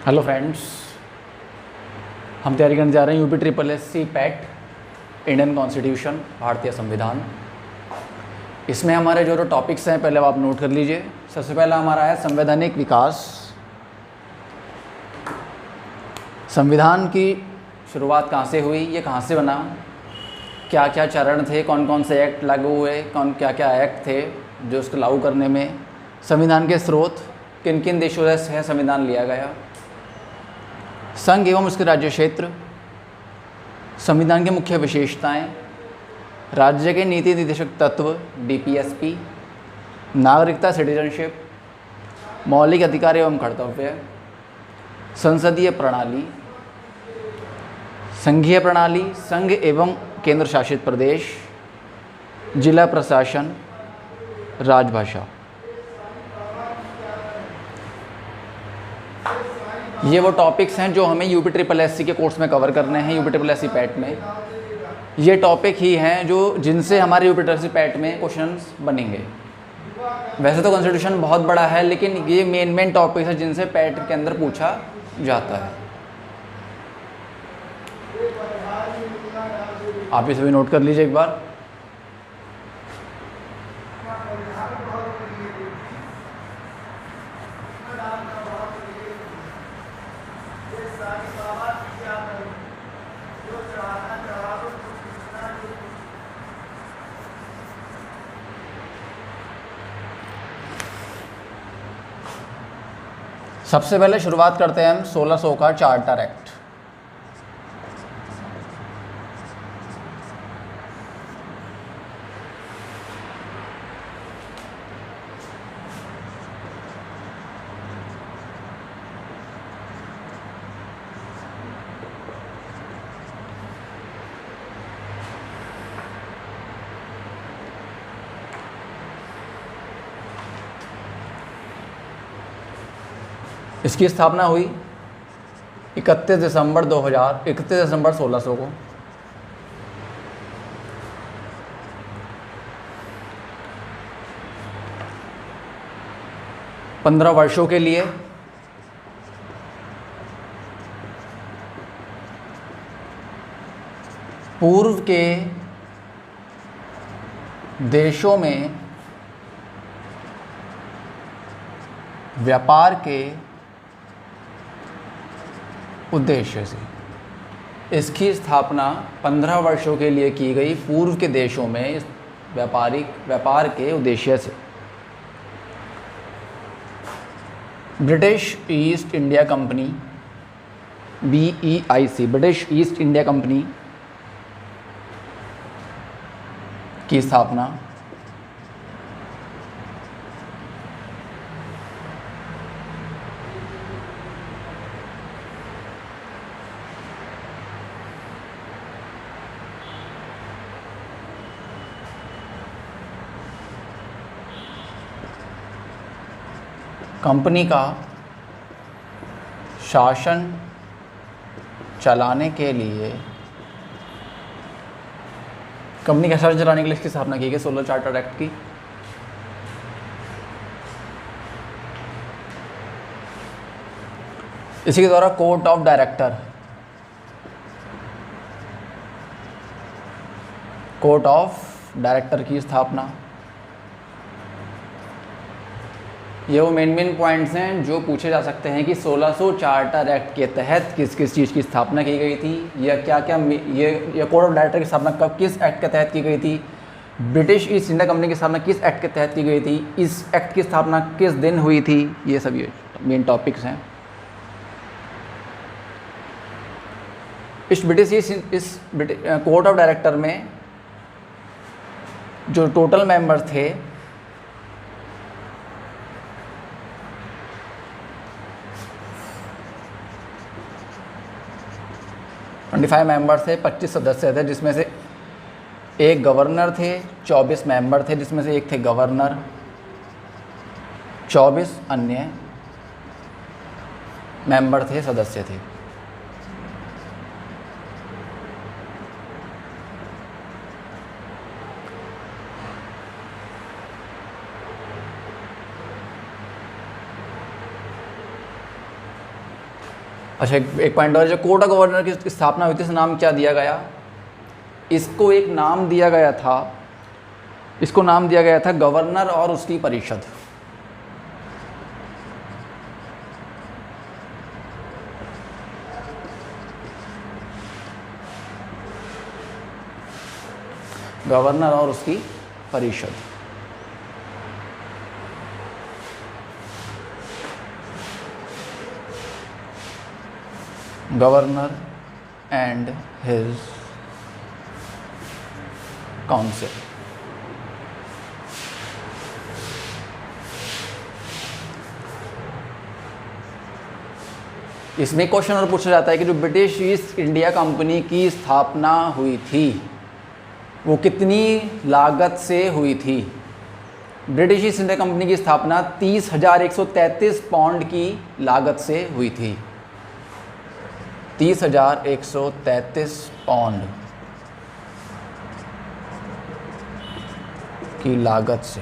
Hello friends, हम तैयारी करने जा रहे हैं UP triple S C PET Indian constitution भारतीय संविधान। इसमें हमारे जो टॉपिक्स हैं पहले आप नोट कर लीजिए। सबसे पहला हमारा है संवैधानिक विकास। संविधान की शुरुआत कहाँ से हुई, ये कहाँ से बना, क्या क्या चरण थे, कौन कौन से एक्ट लागू हुए, कौन क्या क्या एक्ट थे जो उसको लागू करने में, संविधान के स्रोत, किन किन देशों से संविधान लिया गया, संघ एवं उसके राज्य क्षेत्र, संविधान की मुख्य विशेषताएं, राज्य के नीति निर्देशक तत्व डीपीएसपी, नागरिकता सिटीजनशिप, मौलिक अधिकार एवं कर्तव्य, संसदीय प्रणाली, संघीय प्रणाली, संघ एवं केंद्र शासित प्रदेश, जिला प्रशासन, राजभाषा। ये वो टॉपिक्स हैं जो हमें यूपी ट्रिपल एस सी के कोर्स में कवर करने हैं। UP triple S C PET में ये टॉपिक ही हैं जो जिनसे हमारे UP triple S C PET में क्वेश्चंस बनेंगे। वैसे तो कॉन्स्टिट्यूशन बहुत बड़ा है, लेकिन ये मेन टॉपिक्स हैं जिनसे पैट के अंदर पूछा जाता है। आप इसे भी नोट कर लीजिए एक बार। सबसे पहले शुरुआत करते हैं हम 1600 का चार्टर एक्ट। इसकी स्थापना हुई 31 दिसंबर 1600 को। पंद्रह वर्षों के लिए पूर्व के देशों में व्यापार के उद्देश्य से इसकी स्थापना 15 वर्षों के लिए की गई। पूर्व के देशों में व्यापार के उद्देश्य से British east India company BEIC, British east India company की स्थापना कंपनी का शासन चलाने के लिए, कंपनी का शासन चलाने के लिए इसकी स्थापना की गई 16 चार्टर एक्ट की। इसी के द्वारा कोर्ट ऑफ डायरेक्टर की स्थापना। ये वो मेन पॉइंट्स हैं जो पूछे जा सकते हैं कि 1600 चार्टर एक्ट के तहत किस किस चीज़ की स्थापना की गई थी, या क्या क्या ये कोड ऑफ डायरेक्टर की स्थापना कब किस एक्ट के तहत की गई थी, ब्रिटिश ईस्ट इंडिया कंपनी की स्थापना किस एक्ट के तहत की गई थी, इस एक्ट की स्थापना किस दिन हुई थी। ये सब ये मेन टॉपिक्स हैं। इस कोर्ट ऑफ डायरेक्टर में जो टोटल मेंबर थे 25 मेंबर थे, 25 सदस्य थे, जिसमें से एक गवर्नर थे। 24 मेंबर थे, जिसमें से एक थे गवर्नर, 24 अन्य मेंबर थे, सदस्य थे। अच्छा, एक पॉइंट और, जो कोर्ट ऑफ गवर्नर की स्थापना हुई थी, इसका नाम क्या दिया गया? इसको एक नाम दिया गया था, इसको नाम दिया गया था गवर्नर और उसकी परिषद। गवर्नर और उसकी परिषद। Governor and his council. इसमें क्वेश्चन और पूछा जाता है कि जो ब्रिटिश ईस्ट इंडिया कंपनी की स्थापना हुई थी वो कितनी लागत से हुई थी? ब्रिटिश ईस्ट इंडिया कंपनी की स्थापना 30,133 पाउंड की लागत से हुई थी। 30,133 पाउंड की लागत से।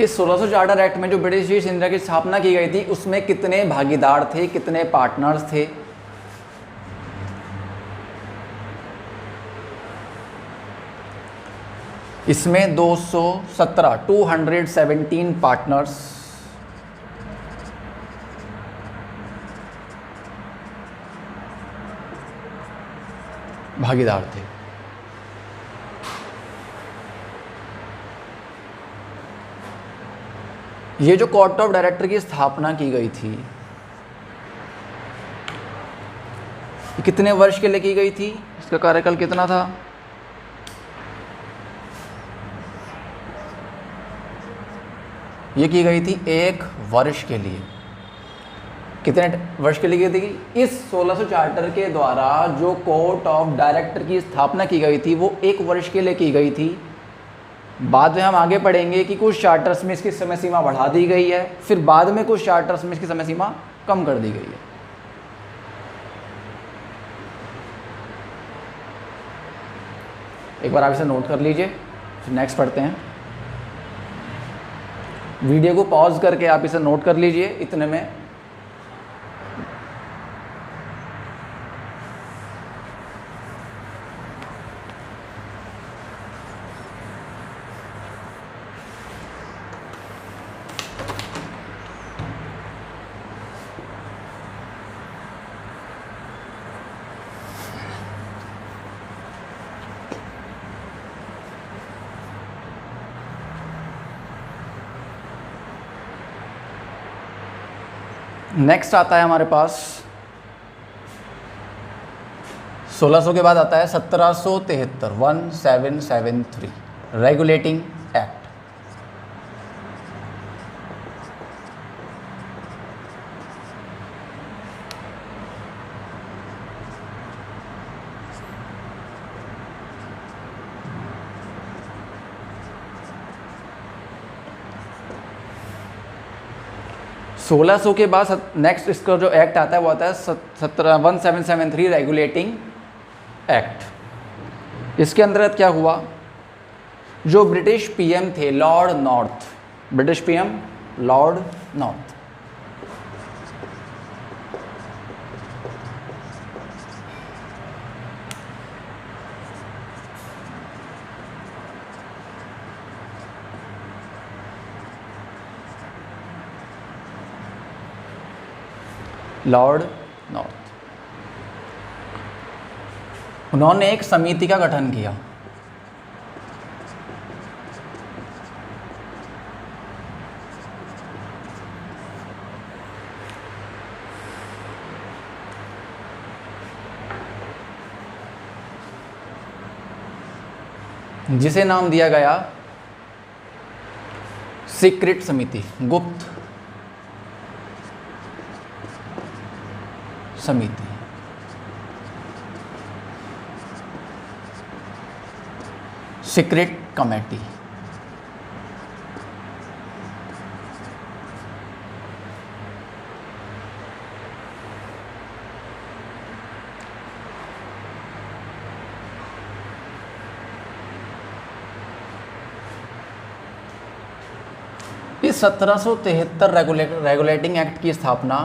इस 1600 चार्टर एक्ट में जो ब्रिटिश ईस्ट इंडिया की स्थापना की गई थी उसमें कितने भागीदार थे, कितने पार्टनर्स थे? इसमें 217 पार्टनर्स भागीदार थे। ये जो कोर्ट ऑफ डायरेक्टर की स्थापना की गई थी ये कितने वर्ष के लिए की गई थी? इसका कार्यकाल कितना था? ये की गई थी 1 वर्ष के लिए। कितने वर्ष के लिए की थी? इस 1600 चार्टर के द्वारा जो कोर्ट ऑफ डायरेक्टर की स्थापना की गई थी वो 1 वर्ष के लिए की गई थी। बाद में हम आगे पढ़ेंगे कि कुछ चार्टर्स में इसकी समय सीमा बढ़ा दी गई है, फिर बाद में कुछ चार्टर्स में इसकी समय सीमा कम कर दी गई है। एक बार आप इसे नोट कर लीजिए, फिर नेक्स्ट पढ़ते हैं। वीडियो को पॉज करके आप इसे नोट कर लीजिए इतने में। नेक्स्ट आता है हमारे पास 1600 के बाद आता है 1773 रेगुलेटिंग एक्ट। सोलह सौ के बाद नेक्स्ट इसका जो एक्ट आता है वो आता है 1773 रेगुलेटिंग एक्ट। इसके अंतर्गत क्या हुआ? जो ब्रिटिश पीएम थे Lord north, British PM Lord north, Lord north, उन्होंने एक समिति का गठन किया। जिसे नाम दिया गया सीक्रेट समिति, गुप्त समिति। Secret committee. इस इस 1773 रेगुलेटिंग एक्ट की स्थापना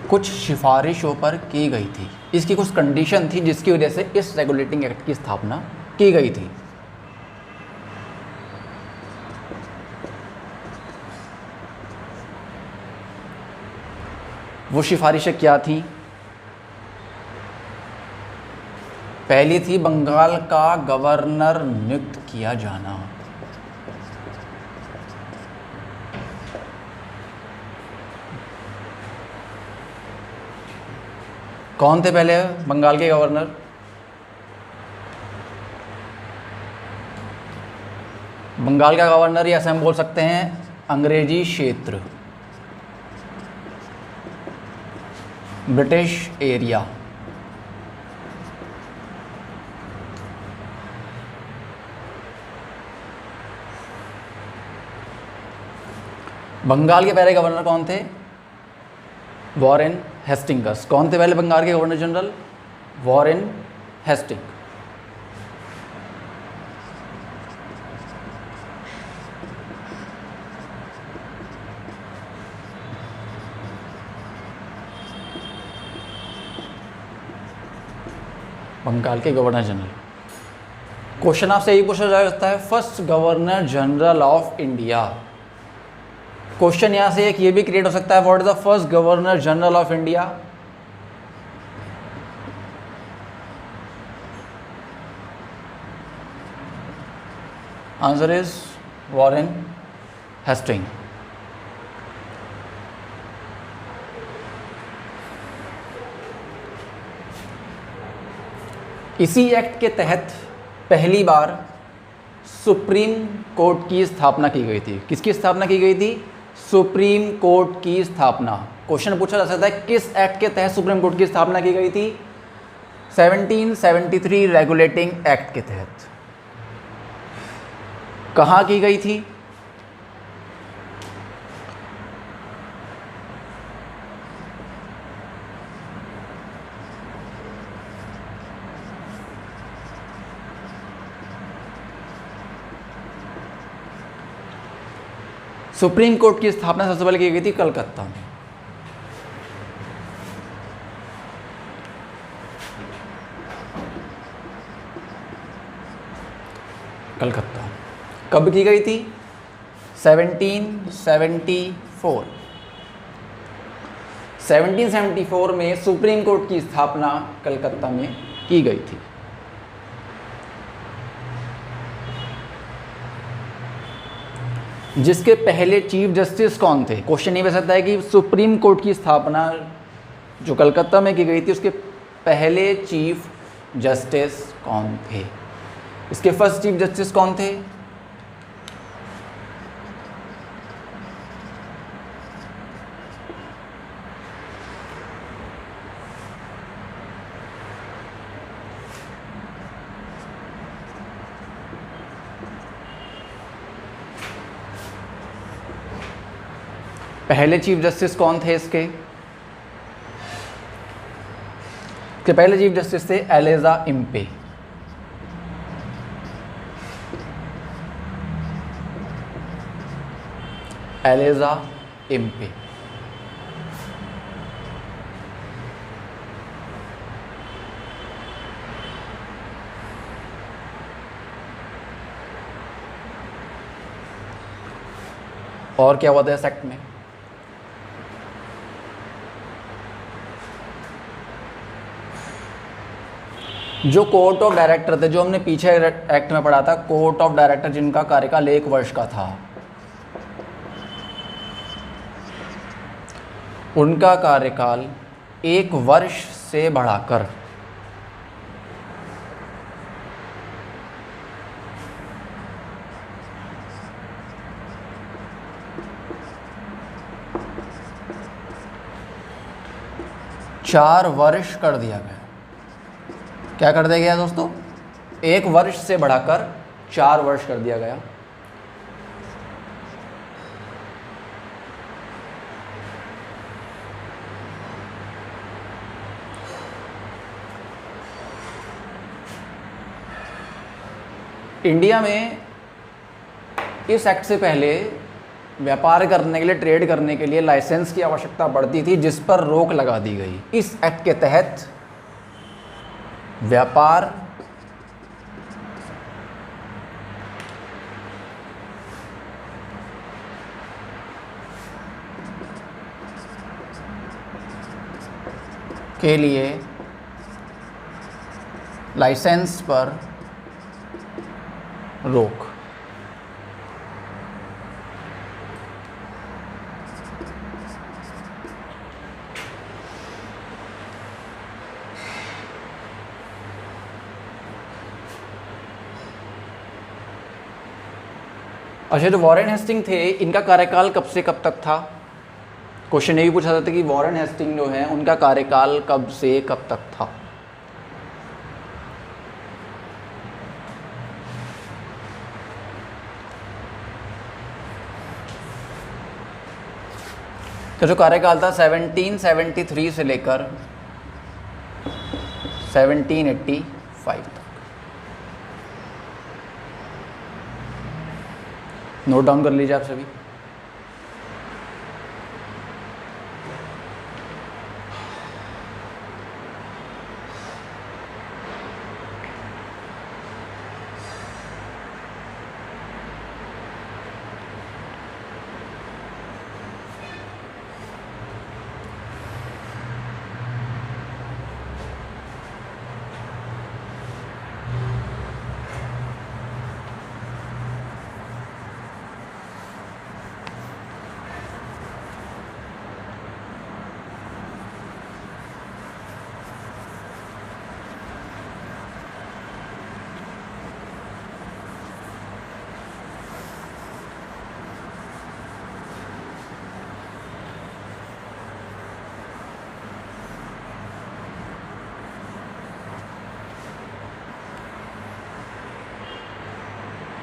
कुछ सिफारिशों पर की गई थी। इसकी कुछ कंडीशन थी जिसकी वजह से इस रेगुलेटिंग एक्ट की स्थापना की गई थी। वो सिफारिशें क्या थी? पहली थी बंगाल का गवर्नर नियुक्त किया जाना। कौन थे पहले बंगाल के गवर्नर? बंगाल का गवर्नर या ऐसे हम बोल सकते हैं अंग्रेजी क्षेत्र, ब्रिटिश एरिया। बंगाल के पहले गवर्नर कौन थे? Warren Hastings. कौन थे पहले बंगाल के governor general? Warren Hasting. Bengal के गवर्नर जनरल। क्वेश्चन आपसे यही पूछा जा सकता है, first governor general of India. Question यहाँ से एक ये भी क्रिएट हो सकता है, what is the first governor general of India? Answer is Warren Hasting. इसी एक्ट के तहत पहली बार सुप्रीम कोर्ट की स्थापना की गई थी। किसकी स्थापना की गई थी? सुप्रीम कोर्ट की स्थापना। क्वेश्चन पूछा जा सकता है किस एक्ट के तहत सुप्रीम कोर्ट की स्थापना की गई थी? 1773 रेगुलेटिंग एक्ट के तहत। कहाँ की गई थी? सुप्रीम कोर्ट की स्थापना सबसे पहले की गई थी कलकत्ता में। कलकत्ता कब की गई थी? 1774। 1774 में सुप्रीम कोर्ट की स्थापना कलकत्ता में की गई थी। जिसके पहले चीफ जस्टिस कौन थे? क्वेश्चन ये बन सकता है कि सुप्रीम कोर्ट की स्थापना जो कलकत्ता में की गई थी उसके पहले चीफ जस्टिस कौन थे? इसके फर्स्ट चीफ जस्टिस कौन थे? पहले चीफ जस्टिस कौन थे इसके? के पहले चीफ जस्टिस थे एलिजा इम्पे। Elijah Impey. और क्या हुआ था इस एक्ट में? जो कोर्ट ऑफ डायरेक्टर थे, जो हमने पीछे एक्ट में पढ़ा था, कोर्ट ऑफ डायरेक्टर जिनका कार्यकाल 1 वर्ष का था, उनका कार्यकाल 1 वर्ष से बढ़ाकर 4 वर्ष कर दिया गया। क्या कर दिया गया दोस्तों? 1 वर्ष से बढ़ाकर 4 वर्ष कर दिया गया। इंडिया में इस एक्ट से पहले व्यापार करने के लिए, ट्रेड करने के लिए लाइसेंस की आवश्यकता पड़ती थी, जिस पर रोक लगा दी गई। इस एक्ट के तहत व्यापार के लिए लाइसेंस पर रोक। अच्छा, जो वॉरेन हेस्टिंग थे, इनका कार्यकाल कब से कब तक था? क्वेश्चन ये भी पूछा जाता है कि वॉरेन हेस्टिंग जो है उनका कार्यकाल कब से कब तक था। तो जो कार्यकाल था 1773 से लेकर 1785 तक। नोट डाउन कर लीजिए आप सभी।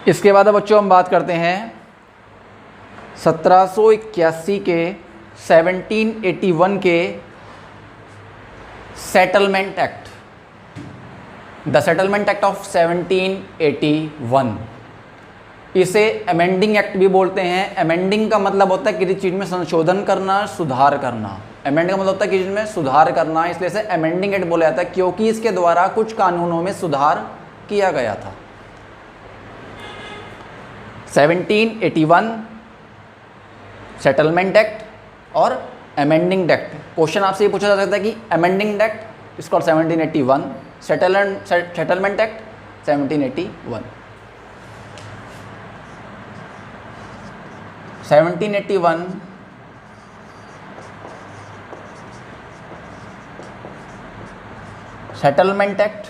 इसके बाद अब बच्चों हम बात करते हैं 1781 के 1781 के settlement act, the settlement act of 1781। इसे अमेंडिंग एक्ट भी बोलते हैं। अमेंडिंग का मतलब होता है किसी चीज़ में संशोधन करना, सुधार करना। अमेंड का मतलब होता है किसी चीज़ में सुधार करना, इसलिए इसे अमेंडिंग एक्ट बोला जाता है, क्योंकि इसके द्वारा कुछ कानूनों में सुधार किया गया था। 1781 सेटलमेंट एक्ट और अमेंडिंग एक्ट। क्वेश्चन आपसे ये पूछा जा सकता है कि amending act is called 1781, settlement act 1781। 1781 settlement act,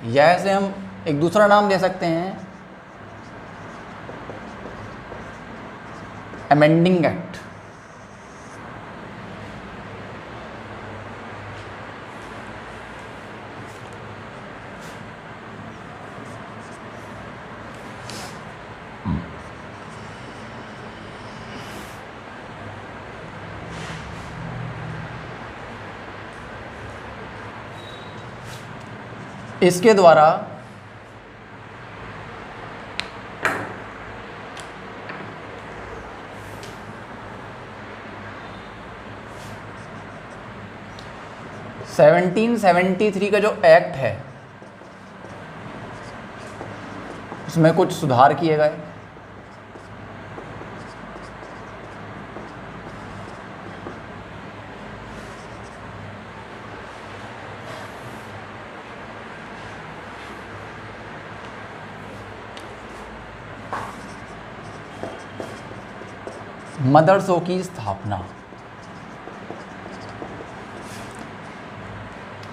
या ऐसे हम एक दूसरा नाम दे सकते हैं अमेंडिंग एक्ट। इसके द्वारा सेवनटीन 1773 का जो एक्ट है उसमें कुछ सुधार किए गए। मदरसों की स्थापना,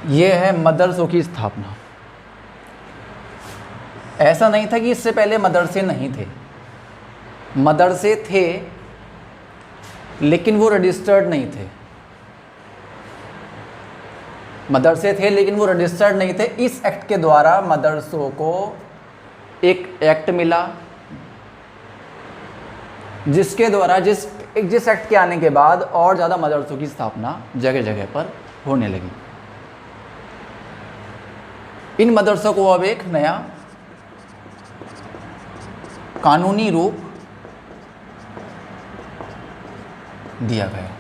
ये है मदरसों की स्थापना। ऐसा नहीं था कि इससे पहले मदरसे नहीं थे, मदरसे थे लेकिन वो रजिस्टर्ड नहीं थे। मदरसे थे लेकिन वो रजिस्टर्ड नहीं थे। इस एक्ट के द्वारा मदरसों को एक एक्ट मिला, जिसके द्वारा जिस एक्ट के आने के बाद और ज़्यादा मदरसों की स्थापना जगह जगह पर होने लगी। इन मदरसों को अब एक नया कानूनी रूप दिया गया।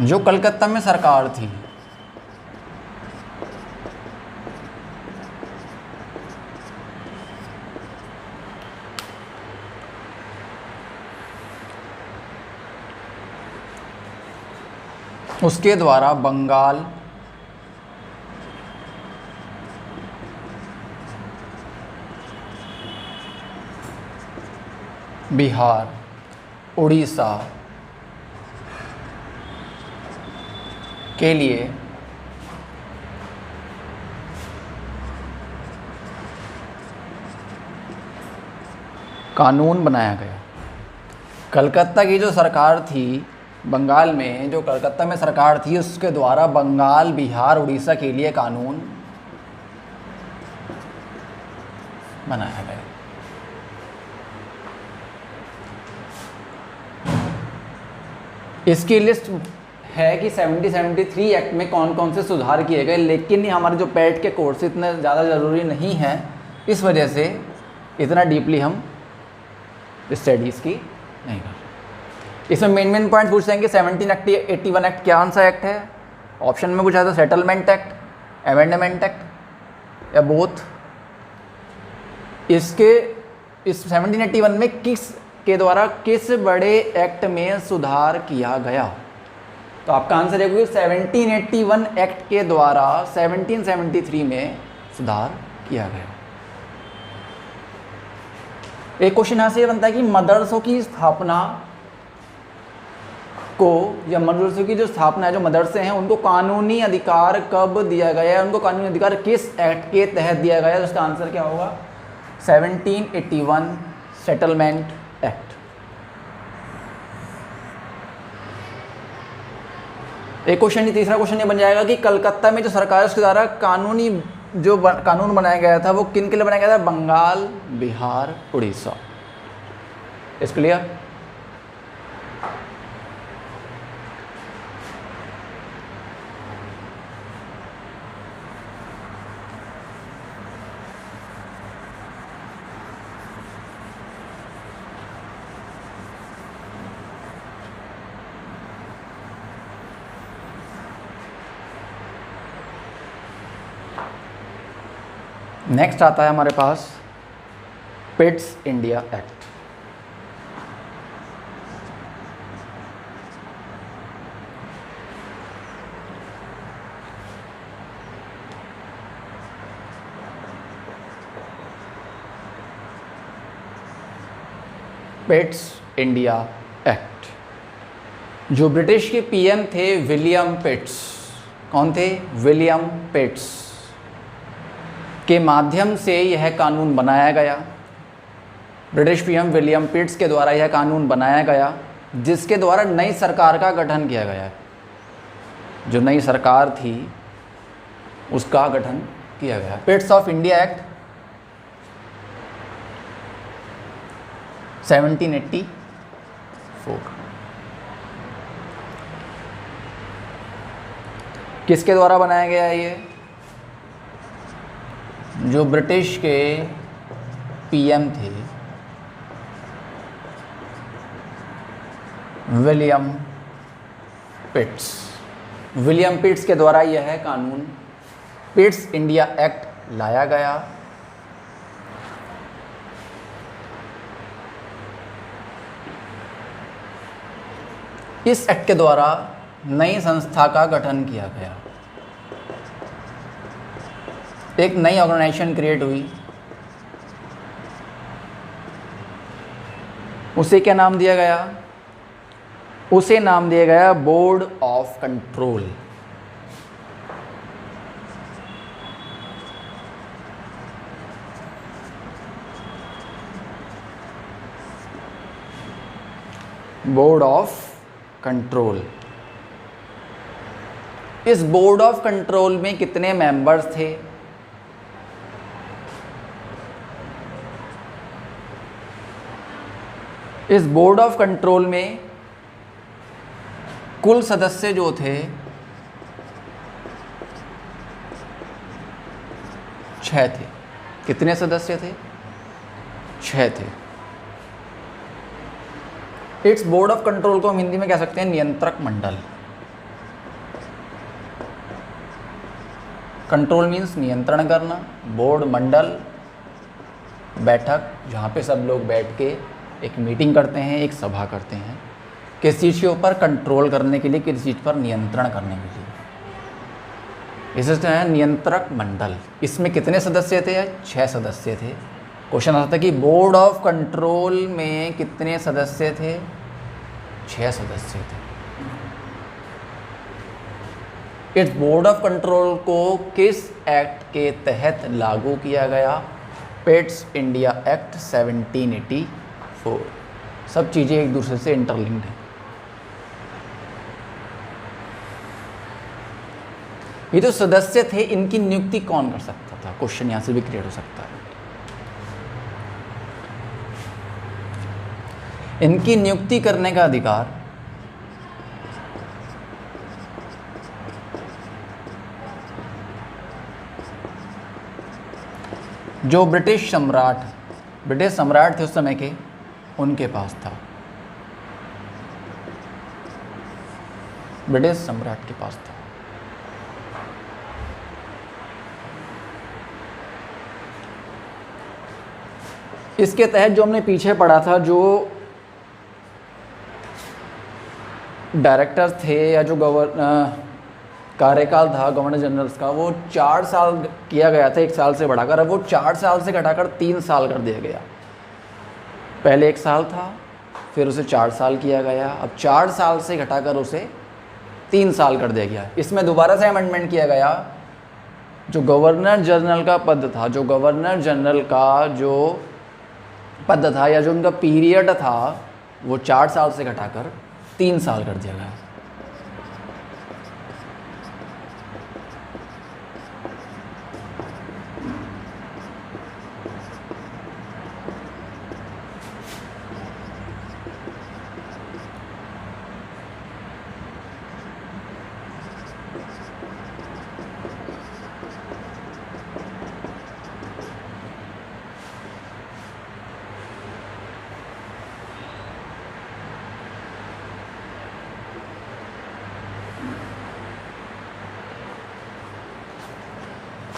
जो कलकत्ता में सरकार थी उसके द्वारा बंगाल, बिहार, उड़ीसा के लिए कानून बनाया गया। कलकत्ता की जो सरकार थी, बंगाल में जो कलकत्ता में सरकार थी, उसके द्वारा बंगाल, बिहार, उड़ीसा के लिए कानून बनाया गया। इसकी लिस्ट है कि 7073 एक्ट में कौन कौन से सुधार किए गए, लेकिन हमारे जो पैट के कोर्स इतने ज़्यादा ज़रूरी नहीं है, इस वजह से इतना डीपली हम स्टडीज़ की नहीं कर रहे। इसमें मेन पॉइंट पूछ लेंगे। 1781 एक्ट क्या सा एक्ट है? ऑप्शन में पूछा था सेटलमेंट एक्ट, अमेंडमेंट एक्ट या बोथ। इस 1781 में किस के द्वारा किस बड़े एक्ट में सुधार किया गया? तो आपका आंसर है 1781 एक्ट के द्वारा 1773 में सुधार किया गया। एक क्वेश्चन यहाँ से ये बनता है कि मदरसों की स्थापना को, या मदरसों की जो स्थापना है, जो मदरसे हैं, उनको कानूनी अधिकार कब दिया गया है? उनको कानूनी अधिकार किस एक्ट के तहत दिया गया है? उसका आंसर क्या होगा? 1781 सेटलमेंट एक्ट। एक क्वेश्चन, तीसरा क्वेश्चन ये बन जाएगा कि कलकत्ता में जो सरकार है उसके द्वारा कानून बनाया गया था, वो किन के लिए बनाया गया था? बंगाल, बिहार, उड़ीसा। इस क्लियर? नेक्स्ट आता है हमारे पास Pitt's India act. Pitt's India act, जो ब्रिटिश के पीएम थे विलियम पिट्स। कौन थे? विलियम पिट्स के माध्यम से यह कानून बनाया गया। ब्रिटिश पीएम विलियम पिट्स के द्वारा यह कानून बनाया गया, जिसके द्वारा नई सरकार का गठन किया गया। जो नई सरकार थी उसका गठन किया गया। पिट्स ऑफ इंडिया एक्ट 1784। किसके द्वारा बनाया गया है ये? जो ब्रिटिश के पीएम थे विलियम पिट्स। विलियम पिट्स के द्वारा यह कानून पिट्स इंडिया एक्ट लाया गया। इस एक्ट के द्वारा नई संस्था का गठन किया गया। एक नई ऑर्गेनाइजेशन क्रिएट हुई, उसे क्या नाम दिया गया? उसे नाम दिया गया board of control. Board of control. इस बोर्ड ऑफ कंट्रोल में कितने मेंबर्स थे? इस बोर्ड ऑफ कंट्रोल में कुल सदस्य जो थे 6 थे। कितने सदस्य थे? 6 थे। इट्स बोर्ड ऑफ कंट्रोल को हम हिंदी में कह सकते हैं नियंत्रक मंडल। कंट्रोल मीन्स नियंत्रण करना, बोर्ड मंडल बैठक जहाँ पे सब लोग बैठ के एक मीटिंग करते हैं, एक सभा करते हैं, किस चीज़ के ऊपर? कंट्रोल करने के लिए, किस चीज़ पर? नियंत्रण करने के लिए। इसे है नियंत्रक मंडल। इसमें कितने सदस्य थे? 6 सदस्य थे। क्वेश्चन आता था कि बोर्ड ऑफ कंट्रोल में कितने सदस्य थे? 6 सदस्य थे। इस बोर्ड ऑफ कंट्रोल को किस एक्ट के तहत लागू किया गया? Pets India act 1784। सब चीज़ें एक दूसरे से इंटरलिंक्ड हैं। ये जो सदस्य थे इनकी नियुक्ति कौन कर सकता था? क्वेश्चन यहाँ से भी क्रिएट हो सकता है। इनकी नियुक्ति करने का अधिकार जो ब्रिटिश सम्राट थे उस समय के, उनके पास था। ब्रिटिश सम्राट के पास था। इसके तहत जो हमने पीछे पढ़ा था, जो डायरेक्टर थे या जो कार्यकाल था गवर्नर जनरल्स का, वो 4 साल किया गया था, 1 साल से बढ़ाकर। अब वो 4 साल से घटाकर 3 साल कर दिया गया। पहले 1 साल था, फिर उसे 4 साल किया गया, अब 4 साल से घटाकर उसे 3 साल कर दिया गया। इसमें दोबारा से अमेंडमेंट किया गया। जो गवर्नर जनरल का पद था, जो गवर्नर जनरल का जो पद था या जो उनका पीरियड था, वो 4 साल से घटाकर 3 साल कर दिया गया।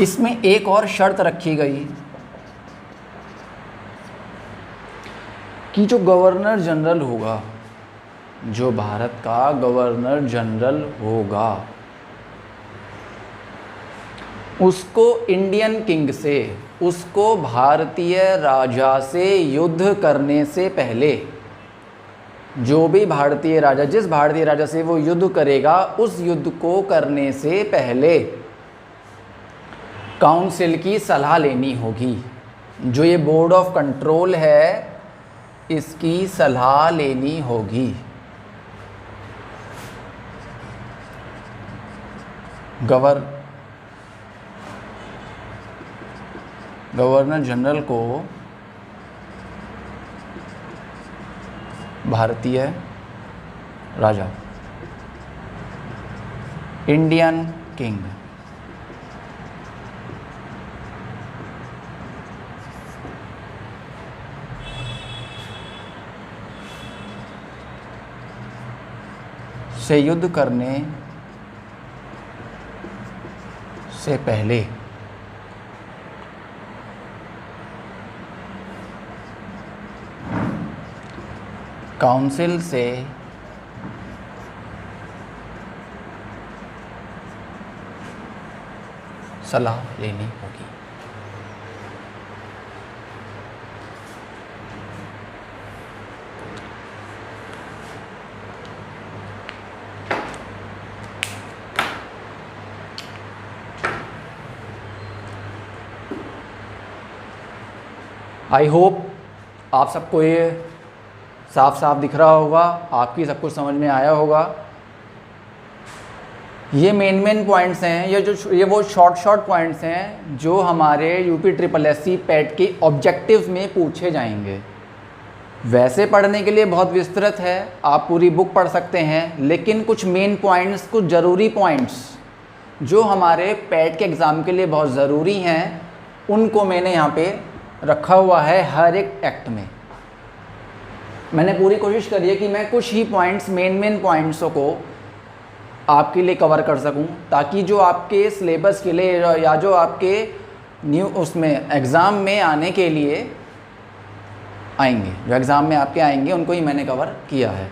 इसमें एक और शर्त रखी गई कि जो गवर्नर जनरल होगा, जो भारत का गवर्नर जनरल होगा, उसको इंडियन किंग से, उसको भारतीय राजा से युद्ध करने से पहले, जो भी भारतीय राजा, जिस भारतीय राजा से वो युद्ध करेगा, उस युद्ध को करने से पहले काउंसिल की सलाह लेनी होगी। जो ये बोर्ड ऑफ कंट्रोल है, इसकी सलाह लेनी होगी। गवर्नर जनरल को भारतीय राजा, इंडियन किंग, से युद्ध करने से पहले काउंसिल से सलाह लेनी होगी। आई होप आप सबको ये साफ साफ दिख रहा होगा, आपकी सब कुछ समझ में आया होगा। ये मेन पॉइंट्स हैं, ये वो शॉर्ट पॉइंट्स हैं जो हमारे यूपी SSSC पैट के ऑब्जेक्टिव में पूछे जाएंगे। वैसे पढ़ने के लिए बहुत विस्तृत है, आप पूरी बुक पढ़ सकते हैं, लेकिन कुछ मेन पॉइंट्स, कुछ ज़रूरी पॉइंट्स जो हमारे पैट के एग्ज़ाम के लिए बहुत ज़रूरी हैं, उनको मैंने यहाँ पे रखा हुआ है हर एक एक्ट में। मैंने पूरी कोशिश करी है कि मैं कुछ ही पॉइंट्स, मेन पॉइंट्सों को आपके लिए कवर कर सकूं, ताकि जो आपके सिलेबस के लिए या जो आपके न्यू उसमें एग्ज़ाम में आने के लिए आएंगे, जो एग्ज़ाम में आपके आएंगे, उनको ही मैंने कवर किया है।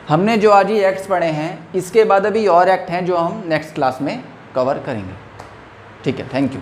हमने जो आज ये एक्ट्स पढ़े हैं, इसके बाद अभी और एक्ट हैं जो हम नेक्स्ट क्लास में कवर करेंगे। ठीक है, थैंक यू।